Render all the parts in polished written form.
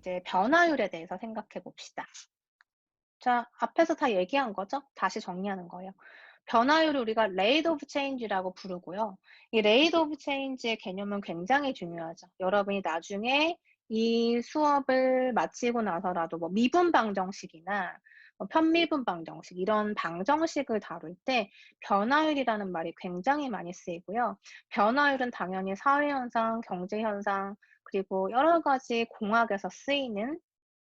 이제 변화율에 대해서 생각해 봅시다. 자, 앞에서 다 얘기한 거죠? 다시 정리하는 거예요. 변화율을 우리가 rate of change라고 부르고요. 이 rate of change의 개념은 굉장히 중요하죠. 여러분이 나중에 이 수업을 마치고 나서라도 뭐 미분 방정식이나 뭐 편미분 방정식 이런 방정식을 다룰 때 변화율이라는 말이 굉장히 많이 쓰이고요. 변화율은 당연히 사회현상, 경제현상, 그리고 여러 가지 공학에서 쓰이는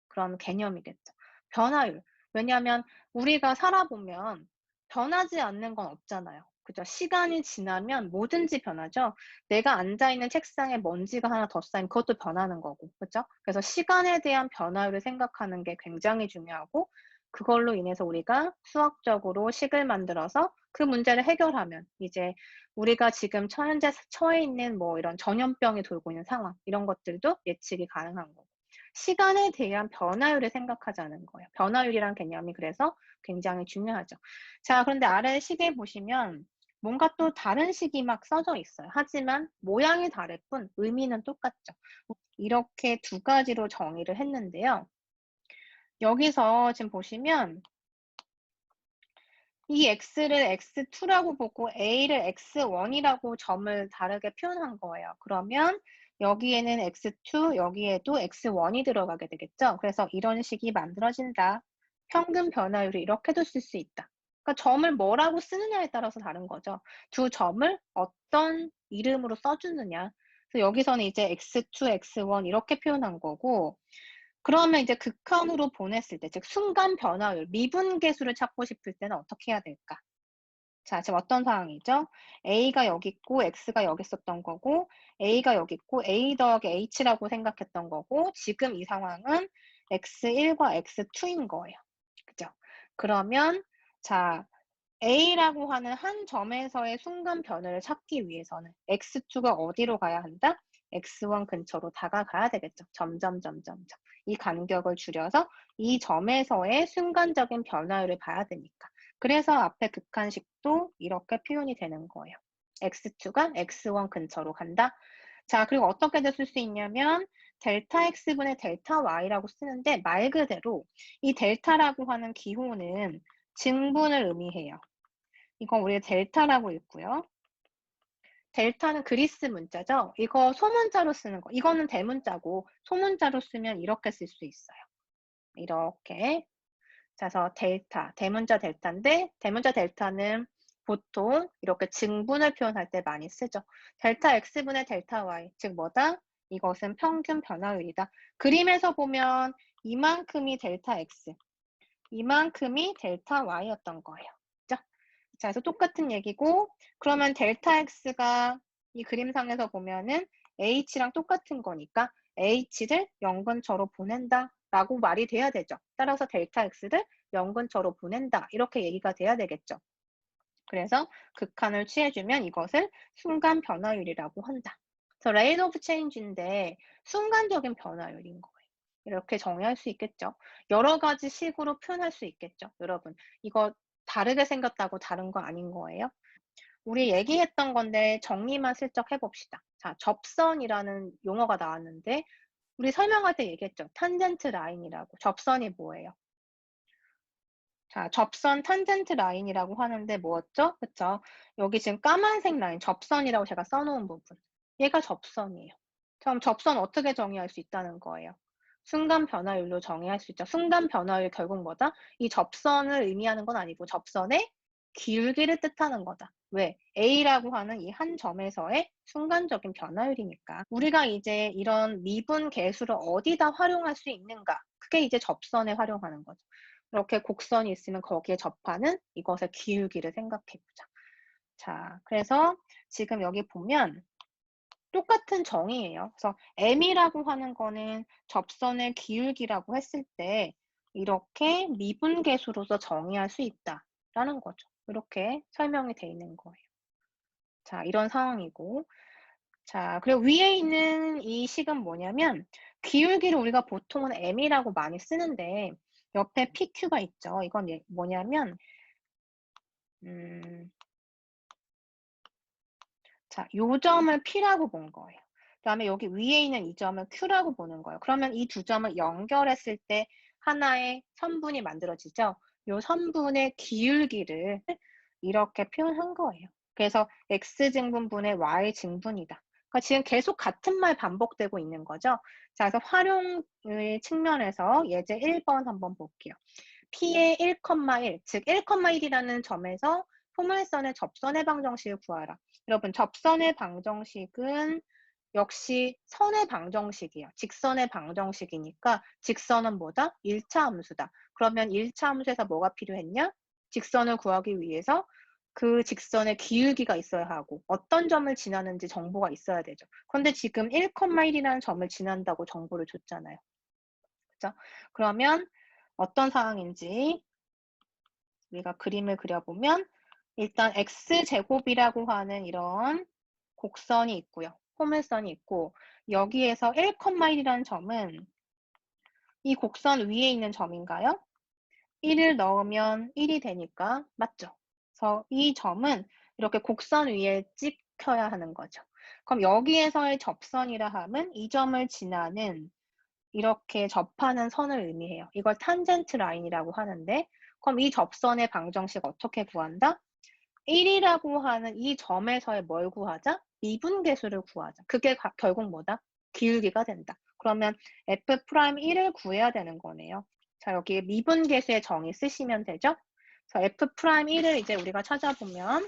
그런 개념이겠죠. 변화율. 왜냐하면 우리가 살아보면 변하지 않는 건 없잖아요. 그죠? 시간이 지나면 뭐든지 변하죠. 내가 앉아 있는 책상에 먼지가 하나 더 쌓이면 그것도 변하는 거고. 그죠? 그래서 시간에 대한 변화율을 생각하는 게 굉장히 중요하고 그걸로 인해서 우리가 수학적으로 식을 만들어서 그 문제를 해결하면 이제 우리가 지금 현재 처해 있는 뭐 이런 전염병이 돌고 있는 상황 이런 것들도 예측이 가능한 거고. 시간에 대한 변화율을 생각하자는 거예요. 변화율이란 개념이 그래서 굉장히 중요하죠. 자, 그런데 아래 식에 보시면 뭔가 또 다른 식이 막 써져 있어요. 하지만 모양이 다를 뿐 의미는 똑같죠. 이렇게 두 가지로 정의를 했는데요. 여기서 지금 보시면 이 x를 x2라고 보고 a를 x1이라고 점을 다르게 표현한 거예요. 그러면 여기에는 x2, 여기에도 x1이 들어가게 되겠죠. 그래서 이런 식이 만들어진다. 평균 변화율을 이렇게도 쓸 수 있다. 그러니까 점을 뭐라고 쓰느냐에 따라서 다른 거죠. 두 점을 어떤 이름으로 써주느냐. 그래서 여기서는 이제 x2, x1 이렇게 표현한 거고 그러면 이제 극한으로 보냈을 때, 즉 순간 변화율, 미분계수를 찾고 싶을 때는 어떻게 해야 될까? 자, 지금 어떤 상황이죠? A가 여기 있고 X가 여기 있었던 거고 A가 여기 있고 A 더하기 H라고 생각했던 거고 지금 이 상황은 X1과 X2인 거예요. 그죠? 그러면 자, A라고 하는 한 점에서의 순간 변화를 찾기 위해서는 X2가 어디로 가야 한다? X1 근처로 다가가야 되겠죠. 점점. 이 간격을 줄여서 이 점에서의 순간적인 변화율을 봐야 되니까. 그래서 앞에 극한식도 이렇게 표현이 되는 거예요. X2가 X1 근처로 간다. 자, 그리고 어떻게도 쓸 수 있냐면 델타 X분의 델타 Y라고 쓰는데 말 그대로 이 델타라고 하는 기호는 증분을 의미해요. 이건 우리가 델타라고 읽고요. 델타는 그리스 문자죠. 이거 소문자로 쓰는 거. 이거는 대문자고 소문자로 쓰면 이렇게 쓸 수 있어요. 이렇게. 그래서 델타, 대문자 델타인데 대문자 델타는 보통 이렇게 증분을 표현할 때 많이 쓰죠. 델타 X분의 델타 Y, 즉 뭐다? 이것은 평균 변화율이다. 그림에서 보면 이만큼이 델타 X, 이만큼이 델타 Y였던 거예요. 그죠? 자, 그래서 똑같은 얘기고 그러면 델타 X가 이 그림상에서 보면은 H랑 똑같은 거니까 H를 0근처로 보낸다 라고 말이 돼야 되죠. 따라서 델타 X를 0근처로 보낸다 이렇게 얘기가 돼야 되겠죠. 그래서 극한을 취해주면 이것을 순간 변화율이라고 한다. 그래서 rate of change인데 순간적인 변화율인 거예요. 이렇게 정의할 수 있겠죠. 여러 가지 식으로 표현할 수 있겠죠. 여러분, 이거 다르게 생겼다고 다른 거 아닌 거예요? 우리 얘기했던 건데 정리만 슬쩍 해봅시다. 자, 접선이라는 용어가 나왔는데 우리 설명할 때 얘기했죠. 탄젠트 라인이라고. 접선이 뭐예요? 자, 접선 탄젠트 라인이라고 하는데 뭐였죠? 그쵸? 여기 지금 까만색 라인, 접선이라고 제가 써놓은 부분. 얘가 접선이에요. 그럼 접선 어떻게 정의할 수 있다는 거예요? 순간 변화율로 정의할 수 있죠. 순간 변화율 결국 뭐다? 이 접선을 의미하는 건 아니고 접선의 기울기를 뜻하는 거다. 왜? A라고 하는 이 한 점에서의 순간적인 변화율이니까. 우리가 이제 이런 미분 계수를 어디다 활용할 수 있는가? 그게 이제 접선에 활용하는 거죠. 이렇게 곡선이 있으면 거기에 접하는 이것의 기울기를 생각해 보자. 자, 그래서 지금 여기 보면 똑같은 정의예요. 그래서 m이라고 하는 거는 접선의 기울기라고 했을 때 이렇게 미분계수로서 정의할 수 있다라는 거죠. 이렇게 설명이 돼 있는 거예요. 자, 이런 상황이고. 자, 그리고 위에 있는 이 식은 뭐냐면 기울기를 우리가 보통은 m이라고 많이 쓰는데 옆에 PQ가 있죠. 이건 뭐냐면 자, 요 점을 P라고 본 거예요. 그다음에 여기 위에 있는 이 점을 Q라고 보는 거예요. 그러면 이 두 점을 연결했을 때 하나의 선분이 만들어지죠. 요 선분의 기울기를 이렇게 표현한 거예요. 그래서 X증분분의 Y증분이다. 그러니까 지금 계속 같은 말 반복되고 있는 거죠. 자, 그래서 활용의 측면에서 예제 1번 한번 볼게요. P의 1,1, 즉 1,1이라는 점에서 포물선의 접선의 방정식을 구하라. 여러분, 접선의 방정식은 역시 선의 방정식이에요. 직선의 방정식이니까 직선은 뭐다? 1차 함수다. 그러면 1차 함수에서 뭐가 필요했냐? 직선을 구하기 위해서 그 직선의 기울기가 있어야 하고 어떤 점을 지나는지 정보가 있어야 되죠. 그런데 지금 1,1이라는 점을 지난다고 정보를 줬잖아요. 그죠? 그러면 어떤 상황인지 우리가 그림을 그려보면 일단 x제곱이라고 하는 이런 곡선이 있고요. 포물선이 있고 여기에서 1,1이라는 점은 이 곡선 위에 있는 점인가요? 1을 넣으면 1이 되니까 맞죠? 그래서 이 점은 이렇게 곡선 위에 찍혀야 하는 거죠. 그럼 여기에서의 접선이라 함은 이 점을 지나는 이렇게 접하는 선을 의미해요. 이걸 탄젠트 라인이라고 하는데 그럼 이 접선의 방정식 어떻게 구한다? 1이라고 하는 이 점에서의 뭘 구하자? 미분계수를 구하자. 그게 결국 뭐다? 기울기가 된다. 그러면 F'1을 구해야 되는 거네요. 자, 여기 미분계수의 정의 쓰시면 되죠? 자, F'1을 이제 우리가 찾아보면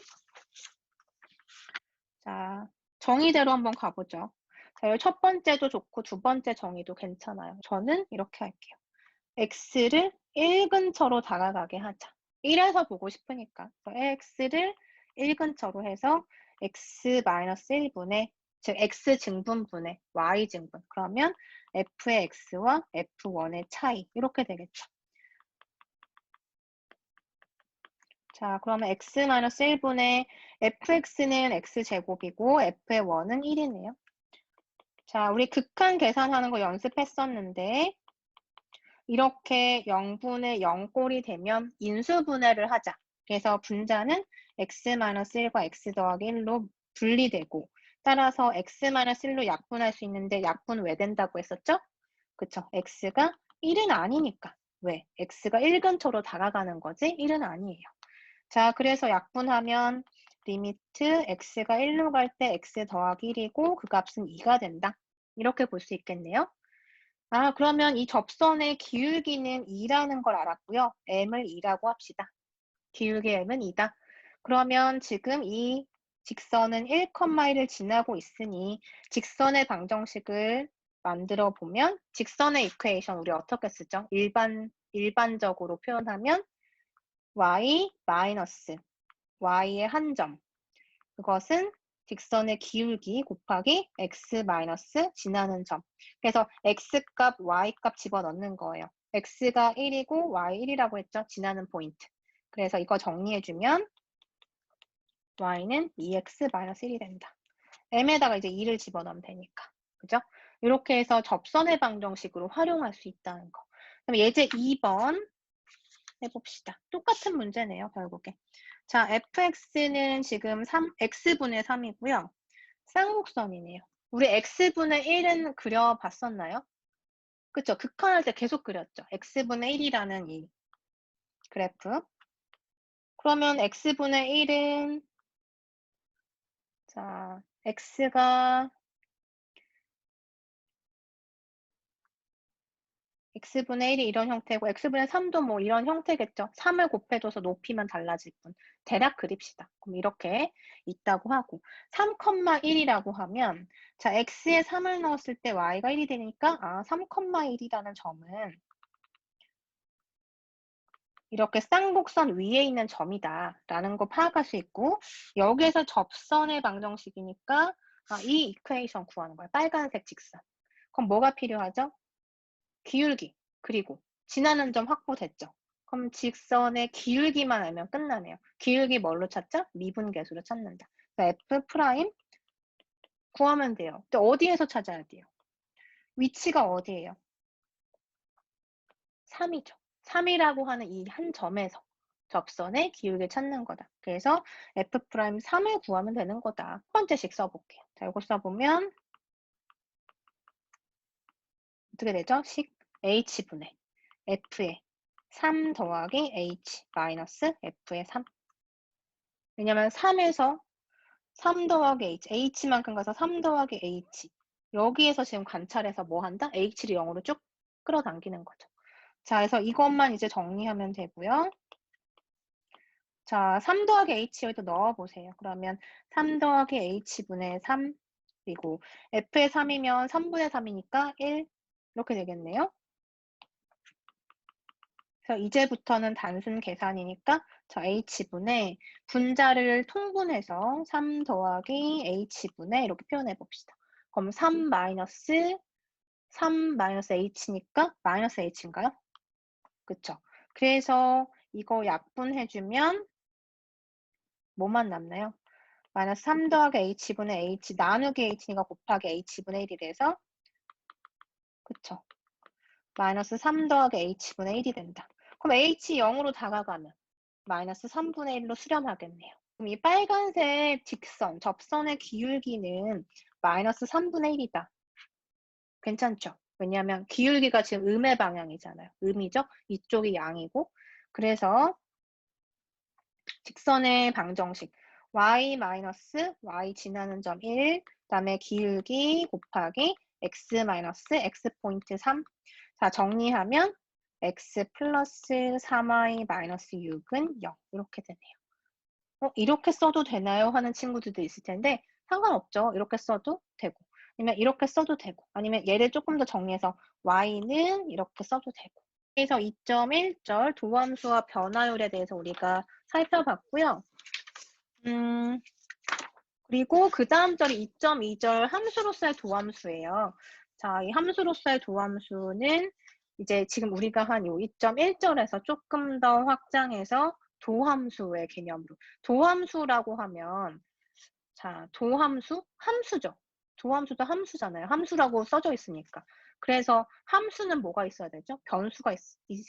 자, 정의대로 한번 가보죠. 자, 여기 첫 번째도 좋고 두 번째 정의도 괜찮아요. 저는 이렇게 할게요. x를 1 근처로 다가가게 하자. 1에서 보고 싶으니까. x를 1 근처로 해서 x-1분의 즉 x 증분분의 y 증분. 그러면 f의 x와 f1의 차이 이렇게 되겠죠. 자, 그러면 x-1분의 fx는 x제곱이고 f의 1은 1이네요. 자, 우리 극한 계산하는 거 연습했었는데 이렇게 0분의 0꼴이 되면 인수분해를 하자. 그래서 분자는 x-1과 x 더하기 1로 분리되고 따라서 x-1로 약분할 수 있는데 약분 왜 된다고 했었죠? 그쵸? x가 1은 아니니까. 왜? x가 1 근처로 다가가는 거지 1은 아니에요. 자, 그래서 약분하면 리미트 x가 1로 갈 때 x 더하기 1이고 그 값은 2가 된다. 이렇게 볼 수 있겠네요. 아, 그러면 이 접선의 기울기는 2라는 걸 알았고요. m을 2라고 합시다. 기울기 m은 2다. 그러면 지금 이 직선은 1,1을 지나고 있으니 직선의 방정식을 만들어 보면 직선의 이퀘이션 우리 어떻게 쓰죠? 일반적으로 표현하면 y 마이너스 y의 한 점. 그것은 직선의 기울기 곱하기 x 마이너스 지나는 점. 그래서 x값, y값 집어넣는 거예요. x가 1이고 y 1이라고 했죠. 지나는 포인트. 그래서 이거 정리해주면 y는 2x-1이 된다. m에다가 이제 2를 집어넣으면 되니까. 그죠? 이렇게 해서 접선의 방정식으로 활용할 수 있다는 거. 그럼 예제 2번 해봅시다. 똑같은 문제네요, 결국에. 자, fx는 지금 x분의 3이고요. 쌍곡선이네요. 우리 x분의 1은 그려봤었나요? 그쵸? 극한할 때 계속 그렸죠. x분의 1이라는 이 그래프. 그러면 x분의 1은 자, x분의 1이 이런 형태고 x분의 3도 뭐 이런 형태겠죠. 3을 곱해줘서 높이만 달라질 뿐. 대략 그립시다. 그럼 이렇게 있다고 하고 3,1이라고 하면 자 x에 3을 넣었을 때 y가 1이 되니까 3,1이라는 점은 이렇게 쌍곡선 위에 있는 점이다 라는 거 파악할 수 있고 여기에서 접선의 방정식이니까 이 이퀘이션 구하는 거야. 빨간색 직선. 그럼 뭐가 필요하죠? 기울기, 그리고 지나는 점 확보됐죠. 그럼 직선의 기울기만 알면 끝나네요. 기울기 뭘로 찾죠? 미분계수로 찾는다. F' 구하면 돼요. 근데 어디에서 찾아야 돼요? 위치가 어디예요? 3이죠. 3이라고 하는 이 한 점에서 접선의 기울기를 찾는 거다. 그래서 F' 3을 구하면 되는 거다. 첫 번째씩 써볼게요. 자, 이거 써보면 어떻게 되죠? 식 h분의 f의 3 더하기 h 마이너스 f의 3. 왜냐면 3에서 3 더하기 h만큼 가서 3 더하기 h. 여기에서 지금 관찰해서 뭐 한다? h를 0으로 쭉 끌어당기는 거죠. 자, 그래서 이것만 이제 정리하면 되고요. 자, 3 더하기 h 여기다 넣어보세요. 그러면 3 더하기 h분의 3 그리고 f의 3이면 3분의 3이니까 1 이렇게 되겠네요. 그래서 이제부터는 단순 계산이니까 저 h분의 분자를 통분해서 3 더하기 h분의 이렇게 표현해 봅시다. 그럼 3 마이너스 h니까 마이너스 h인가요? 그쵸? 그래서 이거 약분해주면 뭐만 남나요? 마이너스 3 더하기 h분의 h 나누기 h니까 곱하기 h분의 1이래서 그쵸? 마이너스 3 더하기 h분의 1이 된다. 그럼 h 0으로 다가가면 마이너스 3분의 1로 수렴하겠네요. 그럼 이 빨간색 직선, 접선의 기울기는 마이너스 3분의 1이다. 괜찮죠? 왜냐하면 기울기가 지금 음의 방향이잖아요. 음이죠? 이쪽이 양이고. 그래서 직선의 방정식 y 마이너스 y 지나는 점 1, 그다음에 기울기 곱하기 x 마이너스 x 포인트 3. 자, 정리하면 x 플러스 3y 마이너스 6은 0 이렇게 되네요. 이렇게 써도 되나요? 하는 친구들도 있을 텐데 상관없죠. 이렇게 써도 되고 아니면 이렇게 써도 되고 아니면 얘를 조금 더 정리해서 y는 이렇게 써도 되고. 그래서 2.1절 도함수와 변화율에 대해서 우리가 살펴봤고요. 그리고 그 다음 절이 2.2절 함수로서의 도함수예요. 자, 이 함수로서의 도함수는 이제 지금 우리가 한 이 2.1절에서 조금 더 확장해서 도함수의 개념으로. 도함수라고 하면 자, 도함수? 함수죠. 도함수도 함수잖아요. 함수라고 써져 있으니까. 그래서 함수는 뭐가 있어야 되죠? 변수가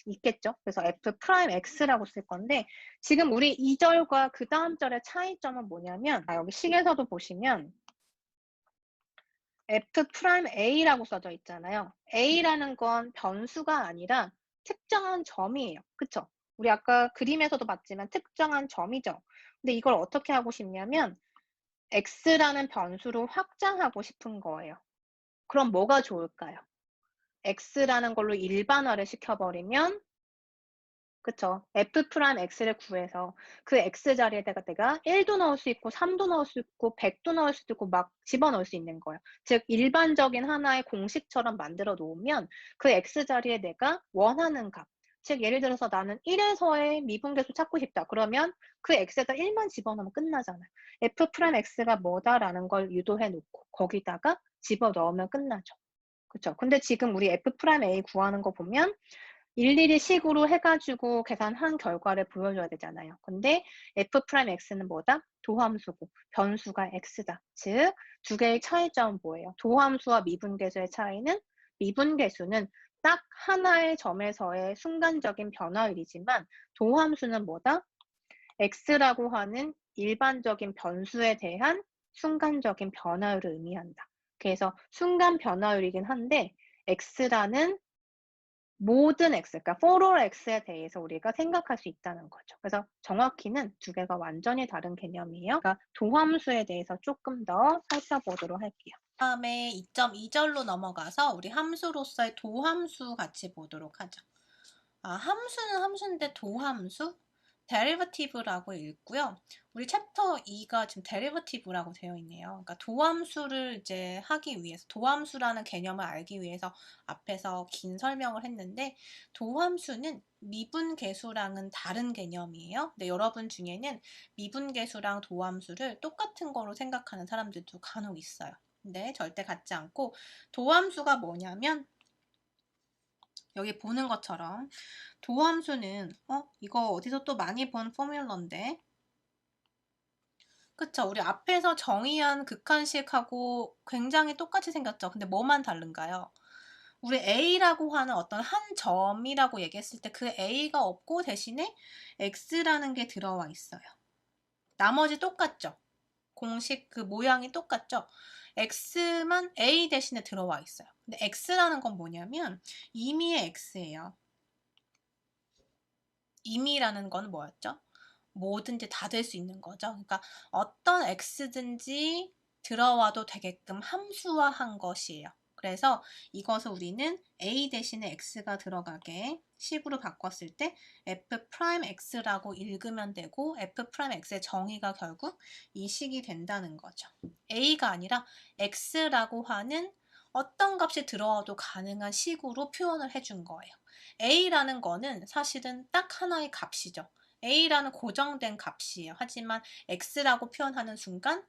있겠죠. 그래서 f'x라고 쓸 건데 지금 우리 2절과 그 다음 절의 차이점은 뭐냐면 여기 식에서도 보시면 f'a라고 써져 있잖아요. a라는 건 변수가 아니라 특정한 점이에요. 그쵸? 우리 아까 그림에서도 봤지만 특정한 점이죠. 근데 이걸 어떻게 하고 싶냐면 x라는 변수로 확장하고 싶은 거예요. 그럼 뭐가 좋을까요? x라는 걸로 일반화를 시켜버리면 그쵸? f'x를 구해서 그 x 자리에다가 내가 1도 넣을 수 있고 3도 넣을 수 있고 100도 넣을 수도 있고 막 집어넣을 수 있는 거예요. 즉 일반적인 하나의 공식처럼 만들어 놓으면 그 x 자리에 내가 원하는 값 즉 예를 들어서 나는 1에서의 미분계수 찾고 싶다. 그러면 그 x에다 1만 집어넣으면 끝나잖아요. f'x가 뭐다라는 걸 유도해 놓고 거기다가 집어넣으면 끝나죠. 그쵸? 근데 지금 우리 f'A 구하는 거 보면 일일이 식으로 해가지고 계산한 결과를 보여줘야 되잖아요. 근데 f'x는 뭐다? 도함수고 변수가 x다. 즉, 두 개의 차이점은 뭐예요? 도함수와 미분계수의 차이는 미분계수는 딱 하나의 점에서의 순간적인 변화율이지만 도함수는 뭐다? x라고 하는 일반적인 변수에 대한 순간적인 변화율을 의미한다. 그래서 순간 변화율이긴 한데 x라는 모든 x, 그러니까 for all x에 대해서 우리가 생각할 수 있다는 거죠. 그래서 정확히는 두 개가 완전히 다른 개념이에요. 그러니까 도함수에 대해서 조금 더 살펴보도록 할게요. 다음에 2.2절로 넘어가서 우리 함수로서의 도함수 같이 보도록 하죠. 함수는 함수인데 도함수? 데리버티브라고 읽고요. 우리 챕터 2가 지금 데리버티브라고 되어 있네요. 그러니까 도함수를 이제 하기 위해서, 도함수라는 개념을 알기 위해서 앞에서 긴 설명을 했는데, 도함수는 미분계수랑은 다른 개념이에요. 근데 여러분 중에는 미분계수랑 도함수를 똑같은 거로 생각하는 사람들도 간혹 있어요. 근데 절대 같지 않고, 도함수가 뭐냐면 여기 보는 것처럼 도함수는 이거 어디서 또 많이 본 포뮬러인데 그쵸? 우리 앞에서 정의한 극한식하고 굉장히 똑같이 생겼죠. 근데 뭐만 다른가요? 우리 A라고 하는 어떤 한 점이라고 얘기했을 때 그 A가 없고 대신에 X라는 게 들어와 있어요. 나머지 똑같죠? 공식 그 모양이 똑같죠? x만 a 대신에 들어와 있어요. 근데 x라는 건 뭐냐면 임의의 x예요. 임의라는 건 뭐였죠? 뭐든지 다 될 수 있는 거죠. 그러니까 어떤 x든지 들어와도 되게끔 함수화한 것이에요. 그래서 이것을 우리는 a 대신에 x가 들어가게 식으로 바꿨을 때 f'x라고 읽으면 되고 f'x의 정의가 결국 이 식이 된다는 거죠. a가 아니라 x라고 하는 어떤 값이 들어와도 가능한 식으로 표현을 해준 거예요. a라는 거는 사실은 딱 하나의 값이죠. a라는 고정된 값이에요. 하지만 x라고 표현하는 순간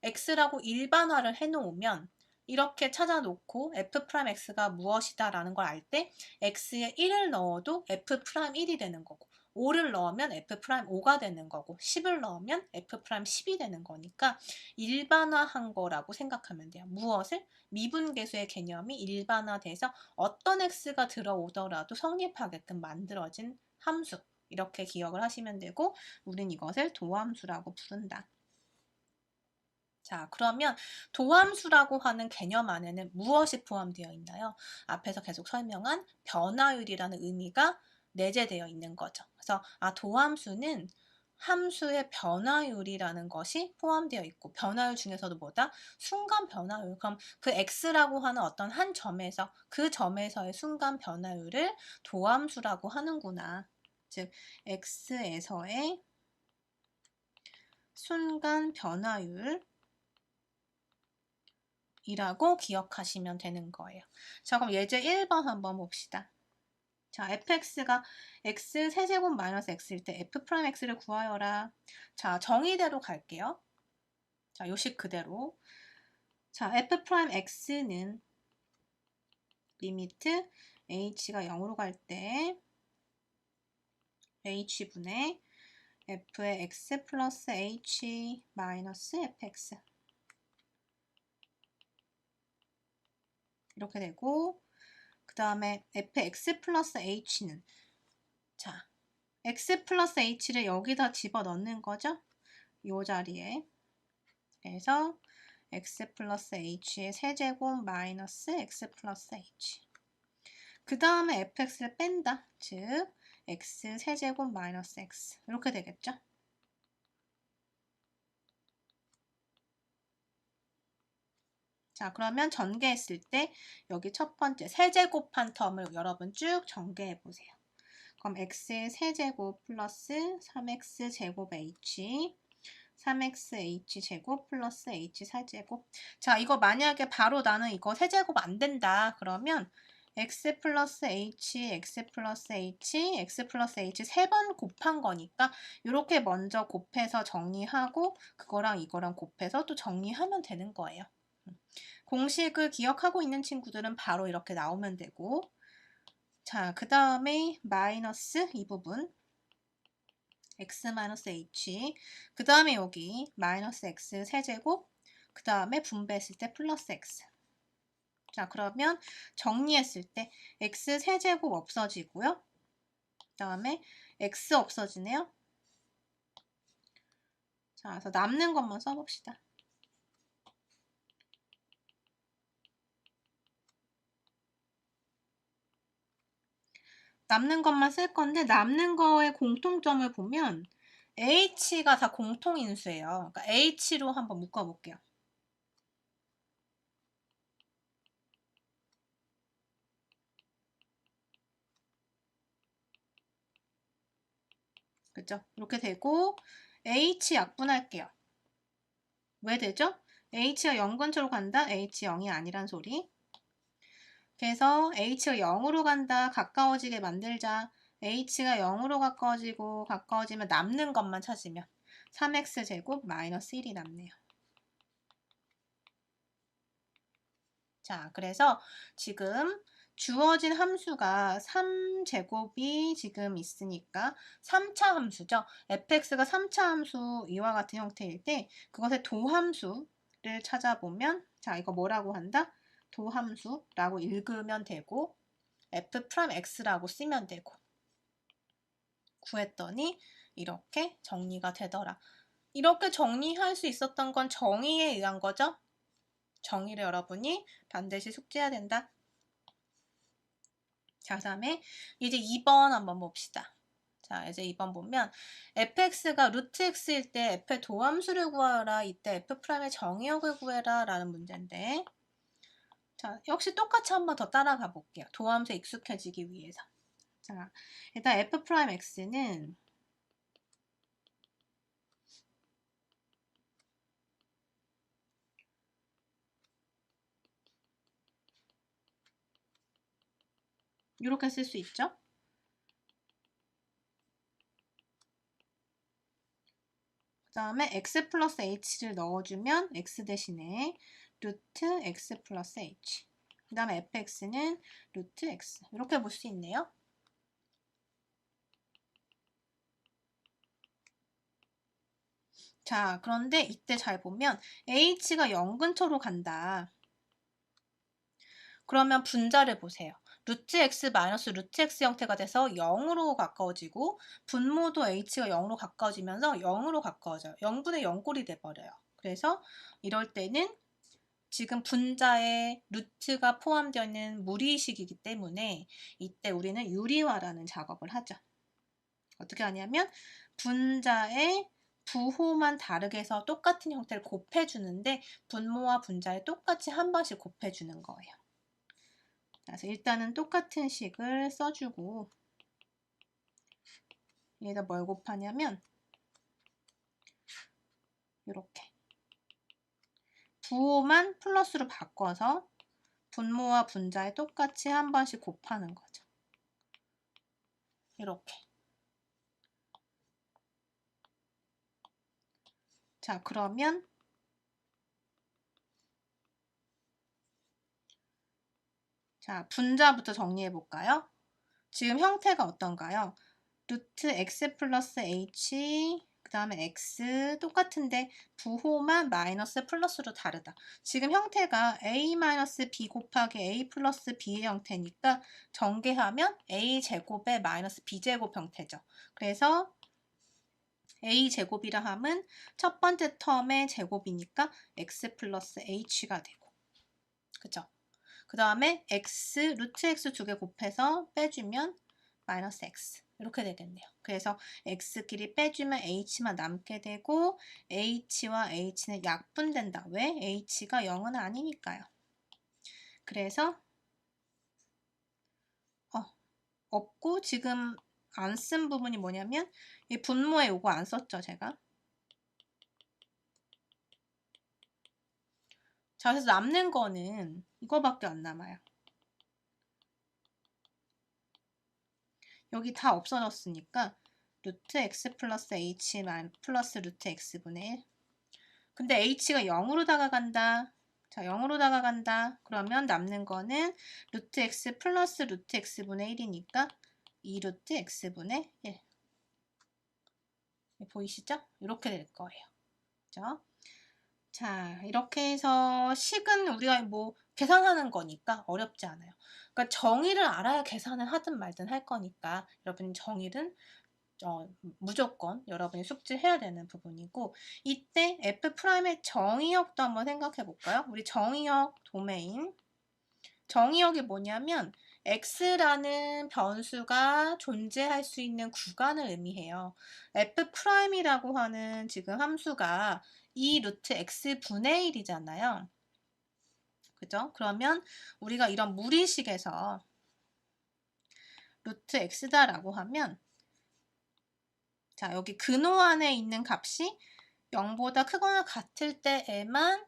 x라고 일반화를 해놓으면 이렇게 찾아놓고 f'x가 무엇이다 라는 걸 알 때 x에 1을 넣어도 f'1이 되는 거고 5를 넣으면 f'5가 되는 거고 10을 넣으면 f'10이 되는 거니까 일반화한 거라고 생각하면 돼요. 무엇을? 미분계수의 개념이 일반화돼서 어떤 x가 들어오더라도 성립하게끔 만들어진 함수. 이렇게 기억을 하시면 되고 우린 이것을 도함수라고 부른다. 자, 그러면 도함수라고 하는 개념 안에는 무엇이 포함되어 있나요? 앞에서 계속 설명한 변화율이라는 의미가 내재되어 있는 거죠. 그래서 도함수는 함수의 변화율이라는 것이 포함되어 있고 변화율 중에서도 뭐다? 순간 변화율. 그럼 그 x라고 하는 어떤 한 점에서 그 점에서의 순간 변화율을 도함수라고 하는구나. 즉 x에서의 순간 변화율 이라고 기억하시면 되는 거예요. 자, 그럼 예제 1번 한번 봅시다. 자, fx가 x 세제곱 마이너스 x일 때 f'x를 구하여라. 자, 정의대로 갈게요. 자, 요식 그대로. 자, f'x는 리미트 h가 0으로 갈 때 h분의 f의 x 플러스 h 마이너스 fx 이렇게 되고 그 다음에 fx 플러스 h는 자, x 플러스 h를 여기다 집어넣는 거죠. 이 자리에. 그래서 x 플러스 h의 세제곱 마이너스 x 플러스 h. 그 다음에 fx를 뺀다. 즉 x 세제곱 마이너스 x. 이렇게 되겠죠. 자, 그러면 전개했을 때 여기 첫 번째 세제곱한 텀을 여러분 쭉 전개해 보세요. 그럼 x의 세제곱 플러스 3x 제곱 h 3x h제곱 플러스 h 세제곱. 자, 이거 만약에 바로 나는 이거 세제곱 안 된다. 그러면 x 플러스 h, x 플러스 h, x 플러스 h 세 번 곱한 거니까 이렇게 먼저 곱해서 정리하고 그거랑 이거랑 곱해서 또 정리하면 되는 거예요. 공식을 기억하고 있는 친구들은 바로 이렇게 나오면 되고 자, 그 다음에 마이너스 이 부분 x-h 그 다음에 여기 마이너스 x 세제곱 그 다음에 분배했을 때 플러스 x 자 그러면 정리했을 때 x 세제곱 없어지고요 그 다음에 x 없어지네요 자 그래서 남는 것만 써봅시다 남는 것만 쓸 건데 남는 거의 공통점을 보면 h가 다 공통인수예요. 그러니까 h로 한번 묶어볼게요. 그죠? 이렇게 되고 h 약분할게요. 왜 되죠? h가 0 근처로 간다? h 0이 아니란 소리. 그래서 h가 0으로 간다. 가까워지게 만들자. h가 0으로 가까워지고 가까워지면 남는 것만 찾으면 3x제곱 마이너스 1이 남네요. 자, 그래서 지금 주어진 함수가 3제곱이 지금 있으니까 3차 함수죠. fx가 3차 함수 이와 같은 형태일 때 그것의 도함수를 찾아보면 자, 이거 뭐라고 한다? 도함수라고 읽으면 되고 f'x라고 쓰면 되고 구했더니 이렇게 정리가 되더라. 이렇게 정리할 수 있었던 건 정의에 의한 거죠. 정의를 여러분이 반드시 숙지해야 된다. 자, 그 다음에 이제 2번 한번 봅시다. 자, 이제 2번 보면 fx가 루트 x일 때 f의 도함수를 구하라. 이때 f'의 정의역을 구해라 라는 문제인데, 자, 역시 똑같이 한번 더 따라가 볼게요. 도함수에 익숙해지기 위해서. 자, 일단 f'x는 이렇게 쓸 수 있죠. 그 다음에 x 플러스 h를 넣어주면 x 대신에 루트 x 플러스 h. 그 다음에 fx는 루트 x. 이렇게 볼 수 있네요. 자, 그런데 이때 잘 보면 h가 0 근처로 간다. 그러면 분자를 보세요. 루트 x 마이너스 루트 x 형태가 돼서 0으로 가까워지고 분모도 h가 0으로 가까워지면서 0으로 가까워져요. 0분의 0꼴이 돼버려요. 그래서 이럴 때는 지금 분자에 루트가 포함되어 있는 무리식이기 때문에 이때 우리는 유리화라는 작업을 하죠. 어떻게 하냐면 분자에 부호만 다르게 해서 똑같은 형태를 곱해주는데 분모와 분자에 똑같이 한 번씩 곱해주는 거예요. 그래서 일단은 똑같은 식을 써주고 얘가 뭘 곱하냐면 이렇게 부호만 플러스로 바꿔서 분모와 분자에 똑같이 한 번씩 곱하는 거죠. 이렇게. 자, 그러면 자, 분자부터 정리해 볼까요? 지금 형태가 어떤가요? 루트 x 플러스 h 그 다음에 x 똑같은데 부호만 마이너스 플러스로 다르다. 지금 형태가 a 마이너스 b 곱하기 a 플러스 b의 형태니까 전개하면 a 제곱의 마이너스 b 제곱 형태죠. 그래서 a 제곱이라 함은 첫 번째 텀의 제곱이니까 x 플러스 h가 되고, 그죠? 그 다음에 x, 루트 x 두 개 곱해서 빼주면 마이너스 x 이렇게 되겠네요. 그래서 x끼리 빼주면 h만 남게 되고 h와 h는 약분된다. 왜? h가 0은 아니니까요. 그래서 없고 지금 안 쓴 부분이 뭐냐면 이 분모에 요거 안 썼죠, 제가. 자, 그래서 남는 거는 이거밖에 안 남아요. 여기 다 없어졌으니까 루트 x 플러스 h 플러스 루트 x분의 1. 근데 h가 0으로 다가간다. 자, 0으로 다가간다. 그러면 남는 거는 루트 x 플러스 루트 x분의 1이니까 2 루트 x분의 1. 보이시죠? 이렇게 될 거예요. 그죠? 자, 이렇게 해서 식은 우리가 뭐 계산하는 거니까 어렵지 않아요. 그러니까 정의를 알아야 계산을 하든 말든 할 거니까 여러분 정의는 무조건 여러분이 숙지해야 되는 부분이고, 이때 F'의 정의역도 한번 생각해 볼까요? 우리 정의역 도메인. 정의역이 뭐냐면 x라는 변수가 존재할 수 있는 구간을 의미해요. F'이라고 하는 지금 함수가 2 루트 x분의 1이잖아요. 그죠? 그러면 우리가 이런 무리식에서 루트 x다라고 하면 자, 여기 근호 안에 있는 값이 0보다 크거나 같을 때에만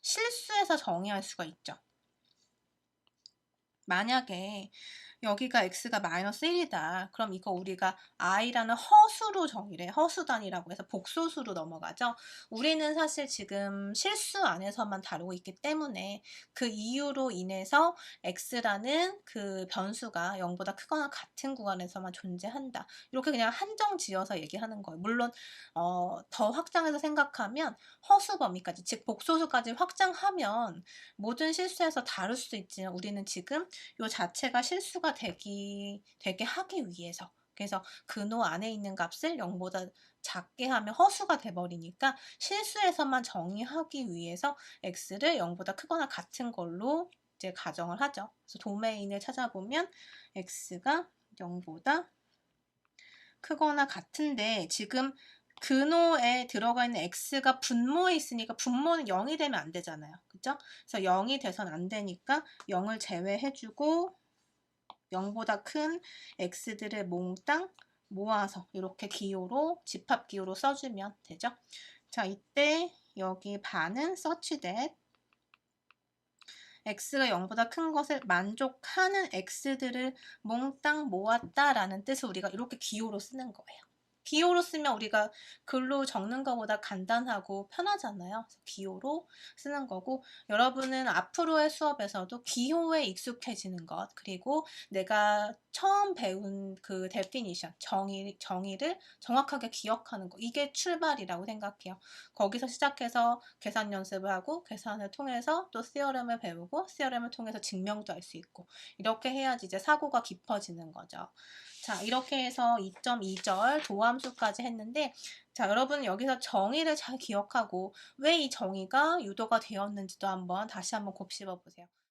실수해서 정의할 수가 있죠. 만약에 여기가 x가 마이너스 1이다. 그럼 이거 우리가 i라는 허수로 정의를 해. 허수단위라고 해서 복소수로 넘어가죠. 우리는 사실 지금 실수 안에서만 다루고 있기 때문에 그 이유로 인해서 x라는 그 변수가 0보다 크거나 같은 구간에서만 존재한다. 이렇게 그냥 한정 지어서 얘기하는 거예요. 물론 더 확장해서 생각하면 허수 범위까지, 즉 복소수까지 확장하면 모든 실수에서 다룰 수 있지만 우리는 지금 이 자체가 실수가 되게 하기 위해서 그래서 근호 안에 있는 값을 0보다 작게 하면 허수가 돼버리니까 실수에서만 정의하기 위해서 x를 0보다 크거나 같은 걸로 이제 가정을 하죠. 그래서 도메인을 찾아보면 x가 0보다 크거나 같은데 지금 근호에 들어가 있는 x가 분모에 있으니까 분모는 0이 되면 안 되잖아요. 그죠? 그래서 0이 돼서는 안 되니까 0을 제외해주고 0보다 큰 x들을 몽땅 모아서 이렇게 기호로 집합 기호로 써주면 되죠. 자, 이때 여기 반은 such that x가 0보다 큰 것을 만족하는 x들을 몽땅 모았다라는 뜻을 우리가 이렇게 기호로 쓰는 거예요. 기호로 쓰면 우리가 글로 적는 것보다 간단하고 편하잖아요. 그래서 기호로 쓰는 거고, 여러분은 앞으로의 수업에서도 기호에 익숙해지는 것, 그리고 내가 처음 배운 그 definition, 정의를 정확하게 기억하는 거, 이게 출발이라고 생각해요. 거기서 시작해서 계산 연습을 하고 계산을 통해서 또 theorem을 배우고 theorem을 통해서 증명도 할 수 있고, 이렇게 해야지 이제 사고가 깊어지는 거죠. 자, 이렇게 해서 2.2절 도함수까지 했는데, 자, 여러분 여기서 정의를 잘 기억하고 왜 이 정의가 유도가 되었는지도 다시 한번 곱씹어 보세요.